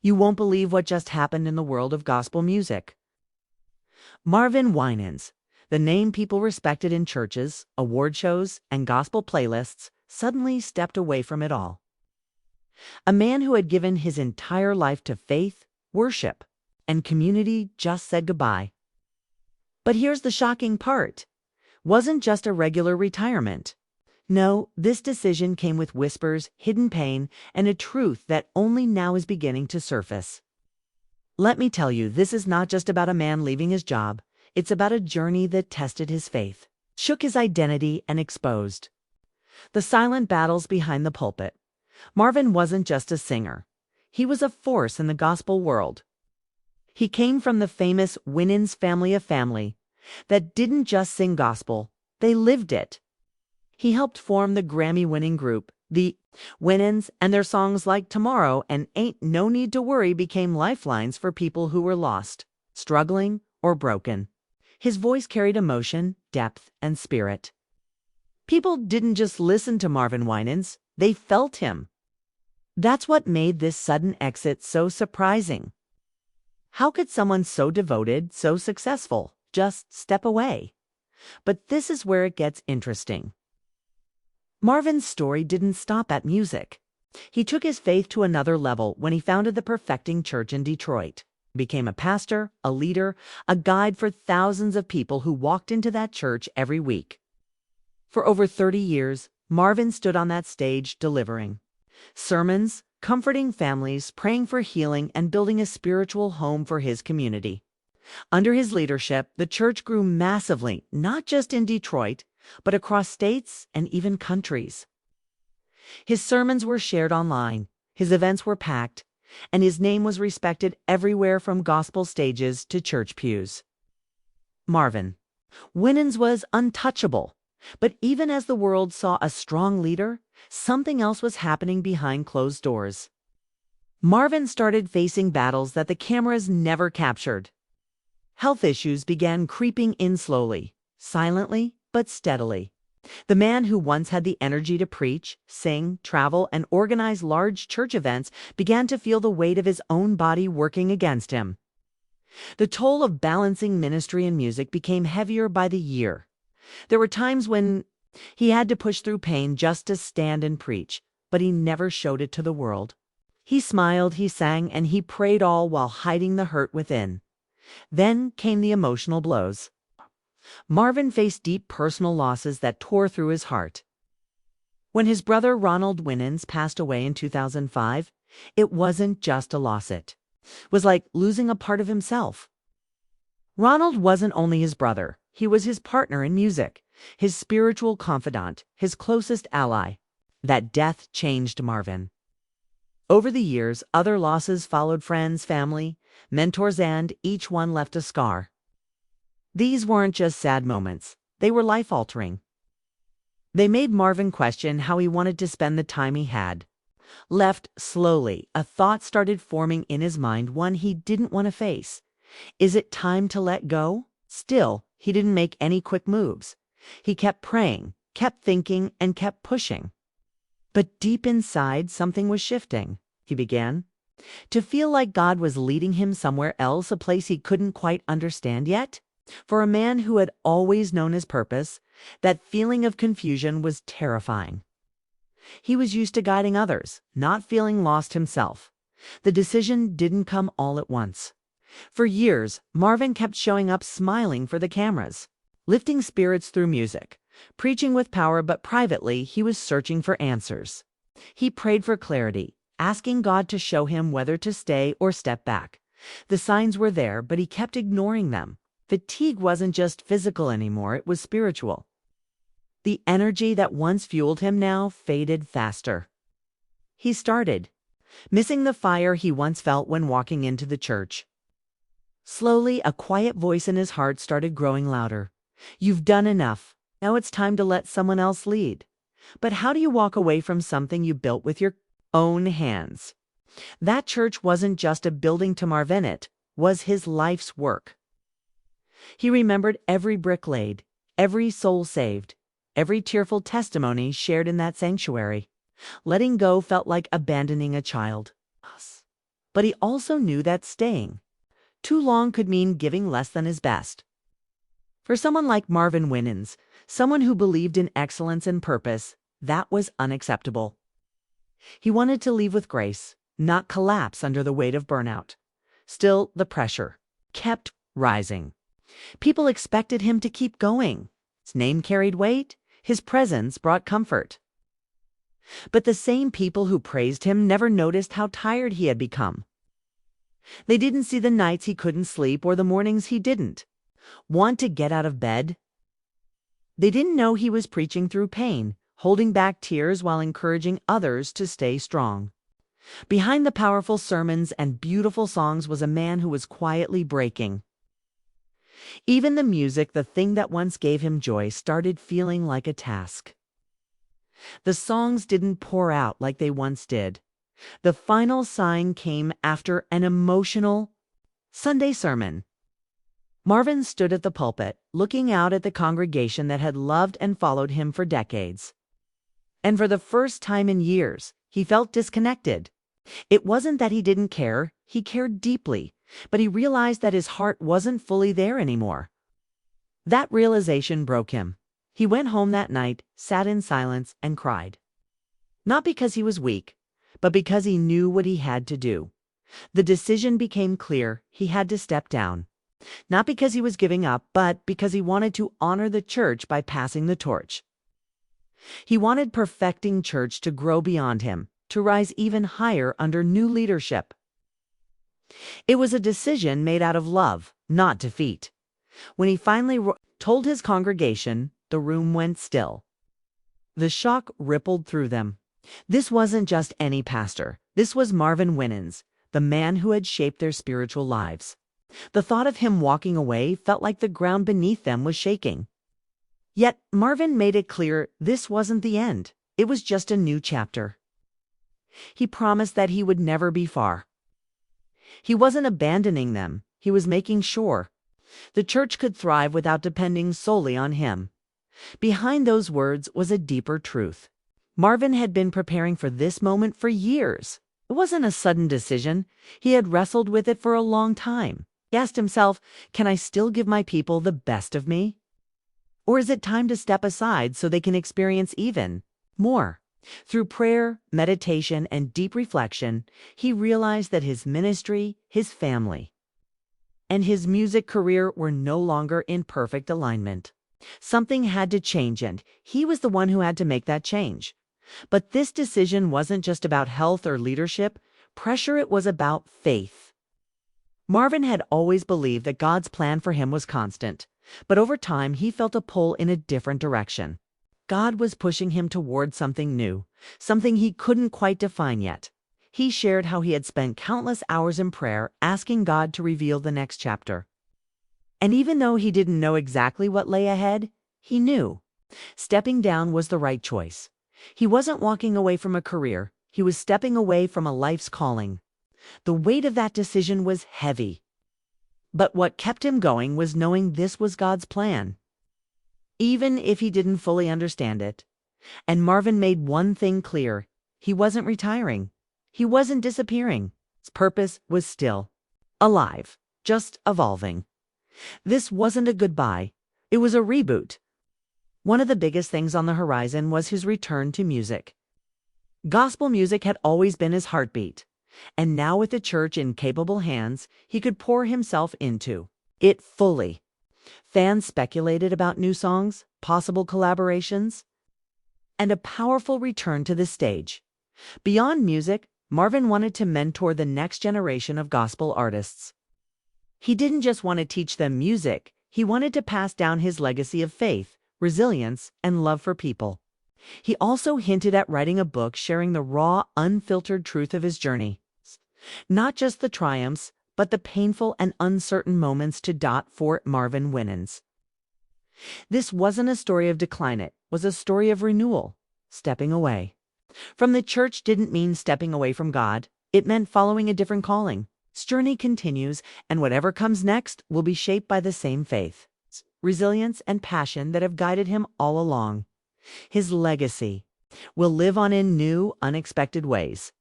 You won't believe what just happened in the world of gospel music. Marvin Winans, the name people respected in churches, award shows, and gospel playlists, suddenly stepped away from it all. A man who had given his entire life to faith, worship, and community just said goodbye. But here's the shocking part. Wasn't just a regular retirement. No, this decision came with whispers, hidden pain, and a truth that only now is beginning to surface. Let me tell you, this is not just about a man leaving his job. It's about a journey that tested his faith, shook his identity, and exposed the silent battles behind the pulpit. Marvin wasn't just a singer. He was a force in the gospel world. He came from the famous Winans family that didn't just sing gospel, they lived it. He helped form the Grammy-winning group, the Winans, and their songs like Tomorrow and Ain't No Need to Worry became lifelines for people who were lost, struggling, or broken. His voice carried emotion, depth, and spirit. People didn't just listen to Marvin Winans, they felt him. That's what made this sudden exit so surprising. How could someone so devoted, so successful, just step away? But this is where it gets interesting. Marvin's story didn't stop at music. He took his faith to another level when he founded the Perfecting Church in Detroit, became a pastor, a leader, a guide for thousands of people who walked into that church every week. For over 30 years, Marvin stood on that stage delivering sermons, comforting families, praying for healing, and building a spiritual home for his community. Under his leadership, the church grew massively, not just in Detroit, but across states and even countries. His sermons were shared online, his events were packed, and his name was respected everywhere from gospel stages to church pews. Marvin Winans was untouchable, but even as the world saw a strong leader, something else was happening behind closed doors. Marvin started facing battles that the cameras never captured. Health issues began creeping in slowly, silently, but steadily. The man who once had the energy to preach, sing, travel, and organize large church events began to feel the weight of his own body working against him. The toll of balancing ministry and music became heavier by the year. There were times when he had to push through pain just to stand and preach, but he never showed it to the world. He smiled, he sang, and he prayed, all while hiding the hurt within. Then came the emotional blows. Marvin faced deep personal losses that tore through his heart. When his brother Ronald Winans passed away in 2005, it wasn't just a loss, it was like losing a part of himself. Ronald wasn't only his brother, he was his partner in music, his spiritual confidant, his closest ally. That death changed Marvin. Over the years, other losses followed: friends, family, mentors, and each one left a scar. These weren't just sad moments, they were life-altering. They made Marvin question how he wanted to spend the time he had. Left slowly, a thought started forming in his mind, one he didn't want to face. Is it time to let go? Still, he didn't make any quick moves. He kept praying, kept thinking, and kept pushing. But deep inside, something was shifting. He began to feel like God was leading him somewhere else, a place he couldn't quite understand yet. For a man who had always known his purpose, that feeling of confusion was terrifying. He was used to guiding others, not feeling lost himself. The decision didn't come all at once. For years, Marvin kept showing up smiling for the cameras, lifting spirits through music, preaching with power, but privately he was searching for answers. He prayed for clarity, asking God to show him whether to stay or step back. The signs were there, but he kept ignoring them. Fatigue wasn't just physical anymore, it was spiritual. The energy that once fueled him now faded faster. He started missing the fire he once felt when walking into the church. Slowly, a quiet voice in his heart started growing louder. You've done enough. Now it's time to let someone else lead. But how do you walk away from something you built with your own hands? That church wasn't just a building to Marvin, it was his life's work. He remembered every brick laid, every soul saved, every tearful testimony shared in that sanctuary. Letting go felt like abandoning a child. But he also knew that staying too long could mean giving less than his best. For someone like Marvin Winans, someone who believed in excellence and purpose, that was unacceptable. He wanted to leave with grace, not collapse under the weight of burnout. Still, the pressure kept rising. People expected him to keep going. His name carried weight. His presence brought comfort. But the same people who praised him never noticed how tired he had become. They didn't see the nights he couldn't sleep or the mornings he didn't want to get out of bed. They didn't know he was preaching through pain, holding back tears while encouraging others to stay strong. Behind the powerful sermons and beautiful songs was a man who was quietly breaking. Even the music, the thing that once gave him joy, started feeling like a task. The songs didn't pour out like they once did. The final sign came after an emotional Sunday sermon. Marvin stood at the pulpit, looking out at the congregation that had loved and followed him for decades. And for the first time in years, he felt disconnected. It wasn't that he didn't care, he cared deeply, but he realized that his heart wasn't fully there anymore. That realization broke him. He went home that night, sat in silence, and cried. Not because he was weak, but because he knew what he had to do. The decision became clear. He had to step down. Not because he was giving up, but because he wanted to honor the church by passing the torch. He wanted perfecting church to grow beyond him, to rise even higher under new leadership. It was a decision made out of love, not defeat. When he finally told his congregation, the room went still. The shock rippled through them. This wasn't just any pastor. This was Marvin Winans, the man who had shaped their spiritual lives. The thought of him walking away felt like the ground beneath them was shaking. Yet Marvin made it clear this wasn't the end. It was just a new chapter. He promised that he would never be far. He wasn't abandoning them. He was making sure the church could thrive without depending solely on him. Behind those words was a deeper truth. Marvin had been preparing for this moment for years. It wasn't a sudden decision. He had wrestled with it for a long time. He asked himself, can I still give my people the best of me? Or is it time to step aside so they can experience even more? Through prayer, meditation, and deep reflection, he realized that his ministry, his family, and his music career were no longer in perfect alignment. Something had to change, and he was the one who had to make that change. But this decision wasn't just about health or leadership. Pressure, it was about faith. Marvin had always believed that God's plan for him was constant, but over time he felt a pull in a different direction. God was pushing him toward something new, something he couldn't quite define yet. He shared how he had spent countless hours in prayer asking God to reveal the next chapter. And even though he didn't know exactly what lay ahead, he knew stepping down was the right choice. He wasn't walking away from a career. He was stepping away from a life's calling. The weight of that decision was heavy. But what kept him going was knowing this was God's plan, even if he didn't fully understand it. And Marvin made one thing clear. He wasn't retiring. He wasn't disappearing. His purpose was still alive, just evolving. This wasn't a goodbye. It was a reboot. One of the biggest things on the horizon was his return to music. Gospel music had always been his heartbeat. And now with the church in capable hands, he could pour himself into it fully. Fans speculated about new songs, possible collaborations, and a powerful return to the stage. Beyond music, Marvin wanted to mentor the next generation of gospel artists. He didn't just want to teach them music, he wanted to pass down his legacy of faith, resilience, and love for people. He also hinted at writing a book sharing the raw, unfiltered truth of his journey. Not just the triumphs, but the painful and uncertain moments for Marvin Winans. This wasn't a story of decline, it was a story of renewal, stepping away. From the church didn't mean stepping away from God, it meant following a different calling. His journey continues, and whatever comes next will be shaped by the same faith, resilience, and passion that have guided him all along. His legacy will live on in new, unexpected ways.